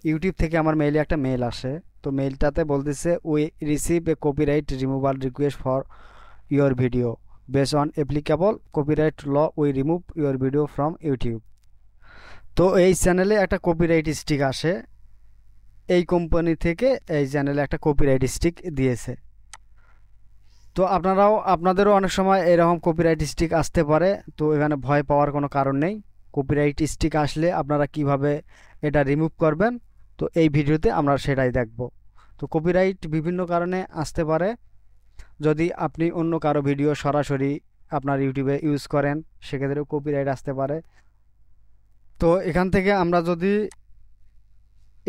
YouTube থেকে আমার মেইলে একটা মেইল আসে। তো মেইলটাতে বলতেছে we receive a copyright removal request for your video base on applicable copyright law we remove your video from YouTube. তো এই চ্যানেলে একটা কপিরাইট স্ট্রিক আসে, এই কোম্পানি থেকে এই চ্যানেলে একটা কপিরাইট স্ট্রিক দিয়েছে। তো আপনাদেরও অনেক সময় এরকম কপিরাইট স্ট্রিক আসতে পারে। তো এখানে ভয় পাওয়ার কোনো কারণ নেই। কপিরাইট স্ট্রিক আসলে আপনারা কিভাবে এটা রিমুভ করবেন, তো এই ভিডিওতে আমরা সেটাই দেখব। তো কপিরাইট বিভিন্ন কারণে আসতে পারে। যদি আপনি অন্য কারো ভিডিও সরাসরি আপনার ইউটিউবে ইউজ করেন, সেক্ষেত্রেও কপিরাইট আসতে পারে। তো এখান থেকে আমরা যদি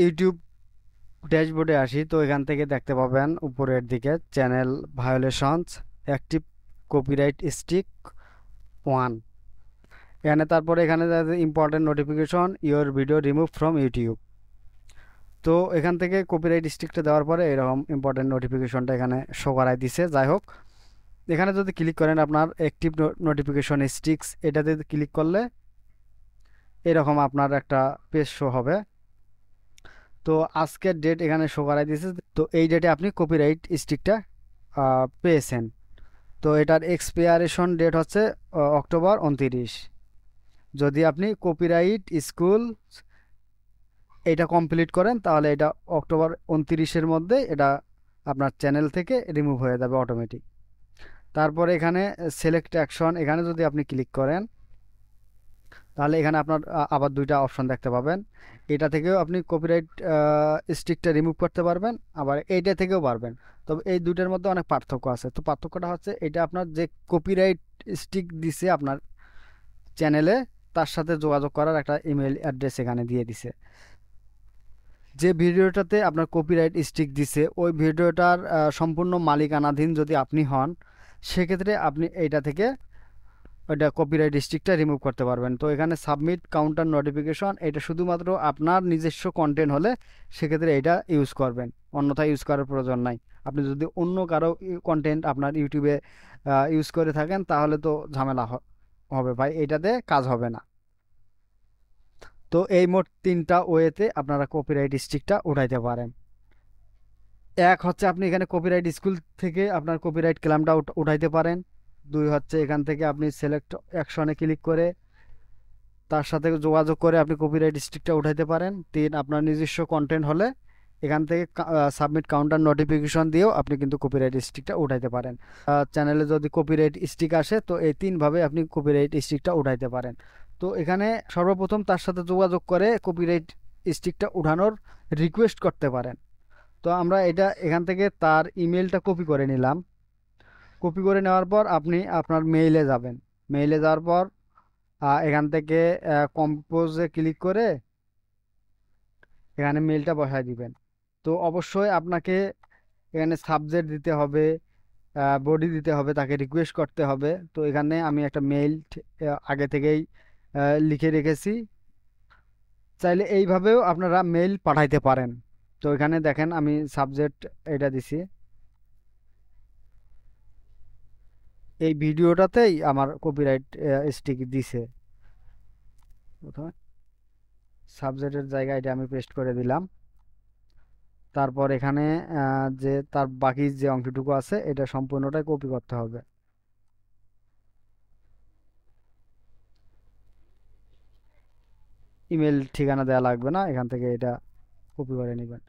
ইউটিউব ড্যাশবোর্ডে আসি, তো এখান থেকে দেখতে পাবেন উপরের দিকে channel violations active copyright strike 1। এখানে তারপরে এখানে important notification your video remove from YouTube. তো এখান থেকে কপিরাইট স্ট্রিকটা দেওয়ার পরে এরকম ইম্পর্টেন্ট নোটিফিকেশনটা এখানে শো করাই দিছে। যাই হোক, এখানে যদি ক্লিক করেন আপনার অ্যাক্টিভ নোটিফিকেশন স্ট্রিক্স, এটাতে ক্লিক করলে এরকম আপনার একটা পেজ শো হবে। তো আজকের ডেট এখানে শো করাই দিয়েছে। তো এই ডেটে আপনি কপিরাইট স্ট্রিকটা পেয়েছেন। তো এটার এক্সপায়ারেশন ডেট হচ্ছে অক্টোবর 29। যদি আপনি কপিরাইট স্কুল এটা কমপ্লিট করেন তাহলে এটা অক্টোবর 29-এর মধ্যে এটা আপনার চ্যানেল থেকে রিমুভ হয়ে যাবে অটোমেটিক। তারপরে এখানে সিলেক্ট অ্যাকশন, এখানে যদি আপনি ক্লিক করেন তাহলে এখানে আপনার আবার দুইটা অপশন দেখতে পাবেন। এটা থেকেও আপনি কপিরাইট স্ট্রিকটা রিমুভ করতে পারবেন, আবার এইটা থেকেও পারবেন। তবে এই দুইটার মধ্যে অনেক পার্থক্য আছে। তো পার্থক্যটা হচ্ছে এটা আপনার যে কপিরাইট স্ট্রিক দিছে আপনার চ্যানেলে, তার সাথে যোগাযোগ করার একটা ইমেল অ্যাড্রেস এখানে দিয়ে দিছে। যে ভিডিওটাতে আপনার কপিরাইট স্ট্রিক দিছে ওই ভিডিওটার সম্পূর্ণ মালিকানাধীন যদি আপনি হন, সেক্ষেত্রে আপনি এইটা থেকে ওইটা কপিরাইট স্ট্রিকটা রিমুভ করতে পারবেন। তো এখানে সাবমিট কাউন্টার নোটিফিকেশন, এটা শুধুমাত্র আপনার নিজস্ব কন্টেন্ট হলে সেক্ষেত্রে এটা ইউজ করবেন, অন্যথায় ইউজ করার প্রয়োজন নাই। আপনি যদি অন্য কারো কন্টেন্ট আপনার ইউটিউবে ইউজ করে থাকেন তাহলে তো ঝামেলা হবে ভাই, এটাতে কাজ হবে না। তো এই মোট তিনটা ওয়েতে আপনারা কপিরাইট স্ট্রিকটা উঠাইতে পারেন। এক হচ্ছে আপনি এখানে কপিরাইট স্কুল থেকে আপনার কপিরাইট ক্লেমটা উঠাইতে পারেন। দুই হচ্ছে এখান থেকে আপনি সিলেক্ট অ্যাকশনে ক্লিক করে তার সাথে যোগাযোগ করে আপনি কপিরাইট স্ট্রিকটা উঠাইতে পারেন। তিন, আপনার নিজস্ব কন্টেন্ট হলে এখান থেকে সাবমিট কাউন্টার নোটিফিকেশন দিয়েও আপনি কিন্তু কপিরাইট স্ট্রিকটা উঠাইতে পারেন। চ্যানেলে যদি কপিরাইট স্ট্রিক আসে তো এই তিনভাবে আপনি কপিরাইট স্ট্রিকটা উঠাইতে পারেন। তো এখানে সর্বপ্রথম তার সাথে যোগাযোগ করে কপিরাইট স্ট্রিকটা উঠানোর রিকোয়েস্ট করতে পারেন। তো আমরা এটা এখান থেকে তার ইমেলটা কপি করে নিলাম। কপি করে নেওয়ার পর আপনি আপনার মেইলে যাবেন। মেইলে যাওয়ার পর এখান থেকে কম্পোজে ক্লিক করে এখানে মেইলটা বসায় দিবেন। তো অবশ্যই আপনাকে এখানে সাবজেক্ট দিতে হবে, বডি দিতে হবে, তাকে রিকোয়েস্ট করতে হবে। তো এখানে আমি একটা মেইল আগে থেকেই লিখে রেখেছি। চাইলে এইভাবেও আপনারা মেইল পাঠাইতে পারেন। তো এখানে দেখেন আমি সাবজেক্ট এটা দিছি। এই ভিডিওটাতেই আমার কপিরাইট স্ট্রিক দিছে। প্রথমে সাবজেক্টের জায়গায় এটা আমি পেস্ট করে দিলাম। তারপর এখানে যে তার বাকি যে অংশটুকু আছে এটা সম্পূর্ণটাই কপি করতে হবে। ইমেল ঠিকানা দেওয়া লাগবে না, এখান থেকে এটা কপি করে নেবেন।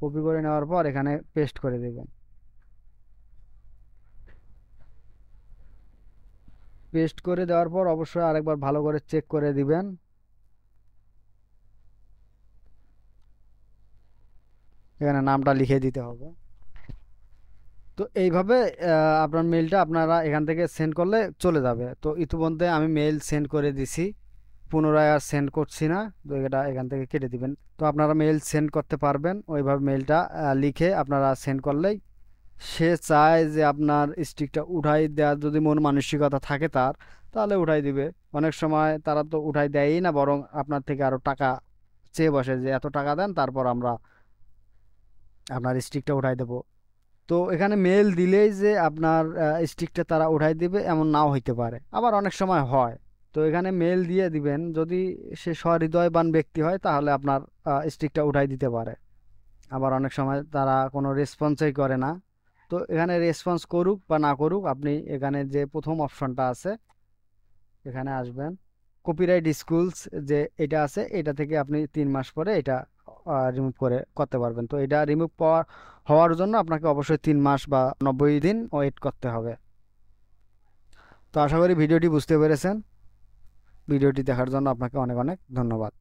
কপি করে নেওয়ার পর এখানে পেস্ট করে দেবেন। পেস্ট করে দেওয়ার পর অবশ্যই আরেকবার ভালো করে চেক করে দিবেন। এখানে নামটা লিখে দিতে হবে। তো এইভাবে আপনার মেইলটা আপনারা এখান থেকে সেন্ড করলে চলে যাবে। তো ইতিমধ্যে আমি মেইল সেন্ড করে দিছি, পুনরায় আর সেন্ড করছি না। তো এটা এখান থেকে কেটে দিবেন। তো আপনারা মেইল সেন্ড করতে পারবেন ওইভাবে মেইলটা লিখে আপনারা সেন্ড করলেই সে চায় যে আপনার স্টিকটা উঠাই দেওয়ার যদি মন মানসিকতা থাকে তার, তাহলে উঠাই দিবে। অনেক সময় তারা তো উঠাই দেয়ই না, বরং আপনার থেকে আরো টাকা চেয়ে বসে যে এত টাকা দেন তারপর আমরা আপনার স্টিকটা উঠাই দেবো। তো এখানে মেল দিলেই যে আপনার স্টিকটা তারা উঠাই দিবে এমন নাও হইতে পারে, আবার অনেক সময় হয়। তো এখানে মেল দিয়ে দিবেন, যদি সে সহৃদয়বান ব্যক্তি হয় তাহলে আপনার স্ট্রিকটা উঠাই দিতে পারে। আবার অনেক সময় তারা কোনো রেসপন্সই করে না। তো এখানে রেসপন্স করুক বা না করুক, আপনি এখানে যে প্রথম অপশনটা আছে এখানে আসবেন, কপিরাইট স্কুলস যে এটা আছে, এটা থেকে আপনি 3 মাস পরে এটা রিমুভ করতে পারবেন। তো এটা রিমুভ হওয়ার জন্য আপনাকে অবশ্যই 3 মাস বা 90 দিন ওয়েট করতে হবে। তো আশা করি ভিডিওটি বুঝতে পেরেছেন। ভিডিওটি দেখার জন্য আপনাকে অনেক অনেক ধন্যবাদ।